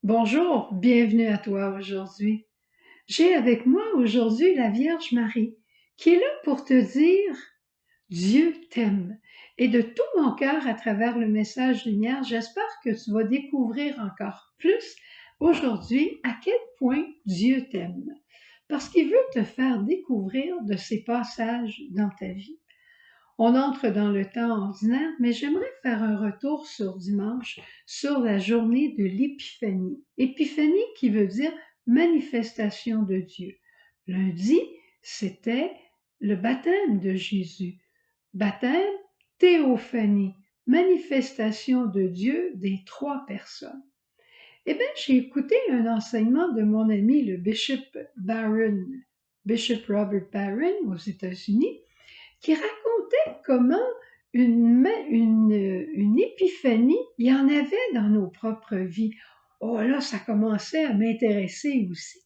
Bonjour, bienvenue à toi aujourd'hui. J'ai avec moi aujourd'hui la Vierge Marie qui est là pour te dire Dieu t'aime. Et de tout mon cœur à travers le message lumière, j'espère que tu vas découvrir encore plus aujourd'hui à quel point Dieu t'aime. Parce qu'il veut te faire découvrir de ses passages dans ta vie. On entre dans le temps ordinaire, mais j'aimerais faire un retour sur dimanche, sur la journée de l'Épiphanie. Épiphanie qui veut dire manifestation de Dieu. Lundi, c'était le baptême de Jésus. Baptême, théophanie, manifestation de Dieu des trois personnes. Eh bien, j'ai écouté un enseignement de mon ami le Bishop Robert Barron aux États-Unis, qui racontait comment une épiphanie, il y en avait dans nos propres vies. Oh là, ça commençait à m'intéresser aussi.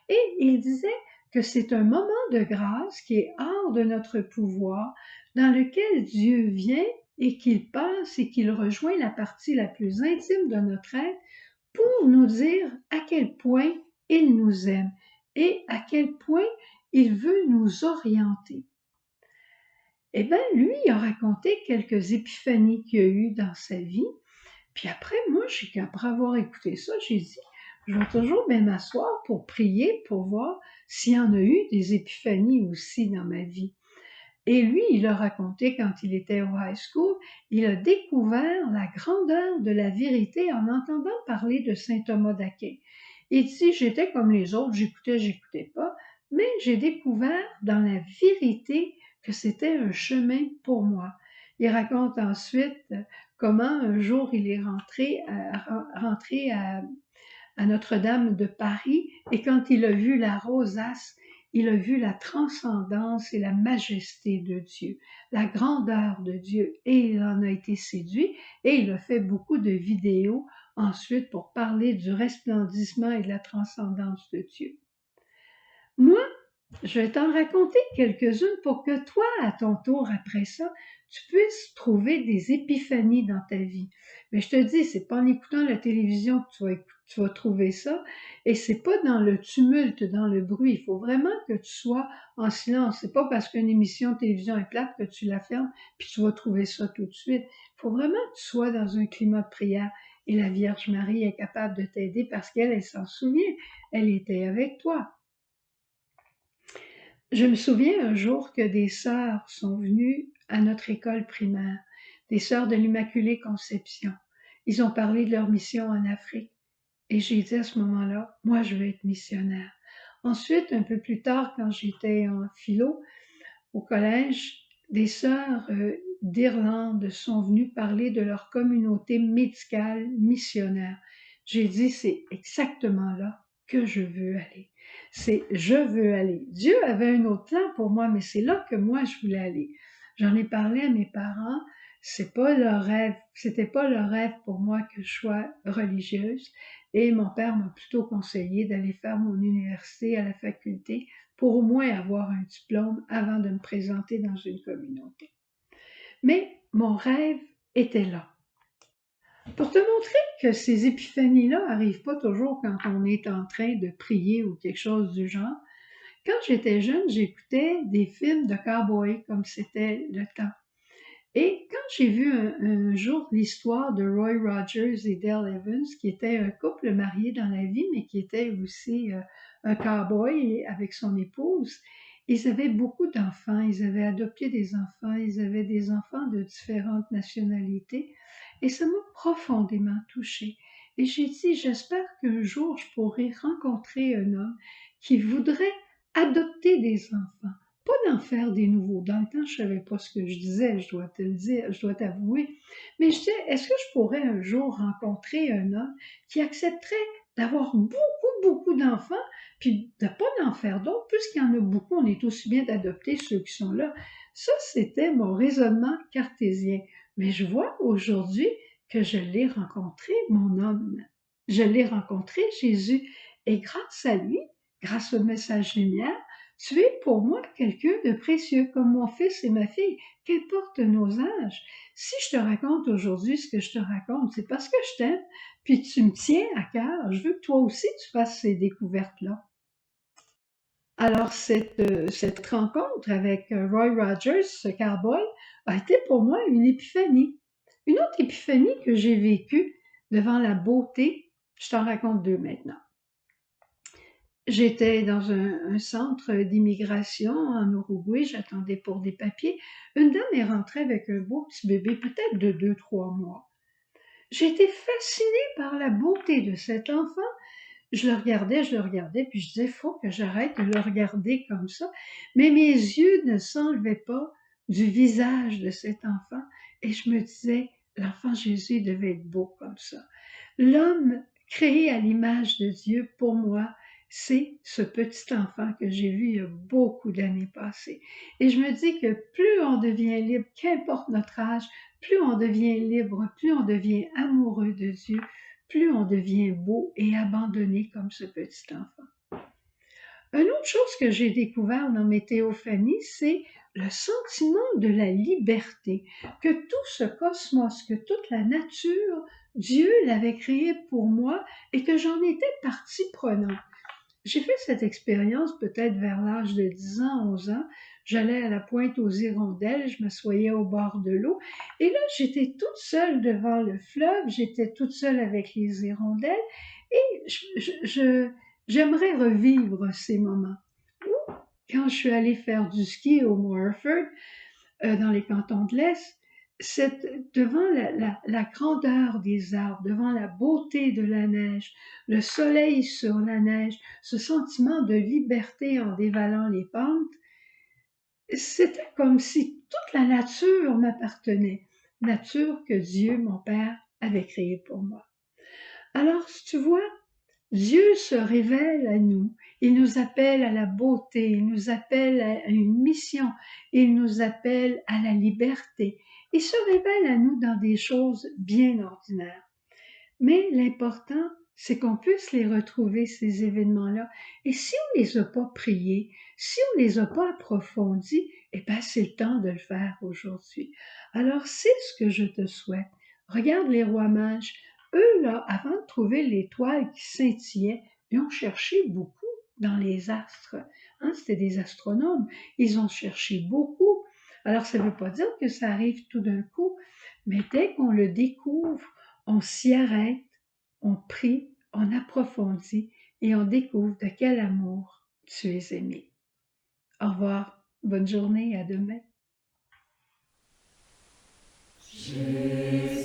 Et il disait que c'est un moment de grâce qui est hors de notre pouvoir, dans lequel Dieu vient et qu'il passe et qu'il rejoint la partie la plus intime de notre être pour nous dire à quel point il nous aime et à quel point il veut nous orienter. Eh bien, lui, il a raconté quelques épiphanies qu'il a eues dans sa vie. Puis après, moi, après avoir écouté ça, j'ai dit, je vais toujours bien m'asseoir pour prier, pour voir s'il y en a eu des épiphanies aussi dans ma vie. Et lui, il a raconté quand il était au high school, il a découvert la grandeur de la vérité en entendant parler de saint Thomas d'Aquin. Il dit, j'étais comme les autres, j'écoutais pas, mais j'ai découvert dans la vérité que c'était un chemin pour moi. Il raconte ensuite comment un jour il est rentré à Notre-Dame de Paris et quand il a vu la rosace, il a vu la transcendance et la majesté de Dieu, la grandeur de Dieu et il en a été séduit et il a fait beaucoup de vidéos ensuite pour parler du resplendissement et de la transcendance de Dieu. Moi, je vais t'en raconter quelques-unes pour que toi, à ton tour, après ça, tu puisses trouver des épiphanies dans ta vie. Mais je te dis, c'est pas en écoutant la télévision que tu vas trouver ça, et c'est pas dans le tumulte, dans le bruit. Il faut vraiment que tu sois en silence. C'est pas parce qu'une émission de télévision est plate que tu la fermes, puis tu vas trouver ça tout de suite. Il faut vraiment que tu sois dans un climat de prière. Et la Vierge Marie est capable de t'aider parce qu'elle s'en souvient. Elle était avec toi. Je me souviens un jour que des sœurs sont venues à notre école primaire, des sœurs de l'Immaculée Conception. Ils ont parlé de leur mission en Afrique. Et j'ai dit à ce moment-là, moi, je veux être missionnaire. Ensuite, un peu plus tard, quand j'étais en philo au collège, des sœurs d'Irlande sont venues parler de leur communauté médicale missionnaire. J'ai dit, c'est exactement là que je veux aller. C'est je veux aller. Dieu avait un autre plan pour moi, mais c'est là que moi je voulais aller. J'en ai parlé à mes parents. C'est pas leur rêve. C'était pas leur rêve pour moi que je sois religieuse. Et mon père m'a plutôt conseillé d'aller faire mon université à la faculté pour au moins avoir un diplôme avant de me présenter dans une communauté. Mais mon rêve était là. Pour te montrer que ces épiphanies-là n'arrivent pas toujours quand on est en train de prier ou quelque chose du genre, quand j'étais jeune, j'écoutais des films de cow-boys comme c'était le temps. Et quand j'ai vu un jour l'histoire de Roy Rogers et Dale Evans, qui était un couple marié dans la vie, mais qui était aussi un cowboy avec son épouse, ils avaient beaucoup d'enfants, ils avaient adopté des enfants, ils avaient des enfants de différentes nationalités, et ça m'a profondément touchée. Et j'ai dit, j'espère qu'un jour je pourrai rencontrer un homme qui voudrait adopter des enfants pas d'en faire des nouveaux. Dans le temps, je savais pas ce que je disais, je dois te le dire, je dois t'avouer. Mais je disais, est-ce que je pourrais un jour rencontrer un homme qui accepterait d'avoir beaucoup d'enfants, puis de pas d'en faire d'autres, puisqu'il y en a beaucoup, on est aussi bien d'adopter ceux qui sont là. Ça, c'était mon raisonnement cartésien. Mais je vois aujourd'hui que je l'ai rencontré, mon homme. Je l'ai rencontré, Jésus. Et grâce à lui, grâce au message lumière, Tu es pour moi quelqu'un de précieux, comme mon fils et ma fille, qu'importe nos âges. Si je te raconte aujourd'hui ce que je te raconte, c'est parce que je t'aime, puis tu me tiens à cœur. Je veux que toi aussi tu fasses ces découvertes-là. Alors, cette rencontre avec Roy Rogers, ce cowboy, a été pour moi une épiphanie. Une autre épiphanie que j'ai vécue devant la beauté, je t'en raconte deux maintenant. J'étais dans un centre d'immigration en Uruguay, j'attendais pour des papiers. Une dame est rentrée avec un beau petit bébé, peut-être de 2, 3 mois. J'ai été fascinée par la beauté de cet enfant. Je le regardais, puis je disais, faut que j'arrête de le regarder comme ça. Mais mes yeux ne s'enlevaient pas du visage de cet enfant et je me disais, l'enfant Jésus devait être beau comme ça. L'homme créé à l'image de Dieu, pour moi, c'est ce petit enfant que j'ai vu il y a beaucoup d'années passées. Et je me dis que plus on devient libre, qu'importe notre âge, plus on devient libre, plus on devient amoureux de Dieu, plus on devient beau et abandonné comme ce petit enfant. Une autre chose que j'ai découvert dans mes théophanies, c'est le sentiment de la liberté, que tout ce cosmos, que toute la nature, Dieu l'avait créé pour moi et que j'en étais partie prenante. J'ai fait cette expérience peut-être vers l'âge de 10 ans, 11 ans. J'allais à la pointe aux Hirondelles, je m'assoyais au bord de l'eau et là, j'étais toute seule devant le fleuve, j'étais toute seule avec les hirondelles et j'aimerais revivre ces moments. Ou quand je suis allée faire du ski au Moorford, dans les cantons de l'Est, devant la grandeur des arbres, devant la beauté de la neige, le soleil sur la neige, ce sentiment de liberté en dévalant les pentes, c'était comme si toute la nature m'appartenait, nature que Dieu, mon Père, avait créée pour moi. Alors, si tu vois, Dieu se révèle à nous, il nous appelle à la beauté, il nous appelle à une mission, il nous appelle à la liberté. Il se révèle à nous dans des choses bien ordinaires. Mais l'important, c'est qu'on puisse les retrouver, ces événements-là. Et si on les a pas priés, si on les a pas approfondis, eh bien, c'est le temps de le faire aujourd'hui. Alors, c'est ce que je te souhaite. Regarde les rois mages. Eux, là, avant de trouver l'étoile qui scintillait, ils ont cherché beaucoup dans les astres. Hein, c'était des astronomes. Ils ont cherché beaucoup. Alors, ça ne veut pas dire que ça arrive tout d'un coup, mais dès qu'on le découvre, on s'y arrête, on prie, on approfondit et on découvre de quel amour tu es aimé. Au revoir, bonne journée, à demain. Jésus.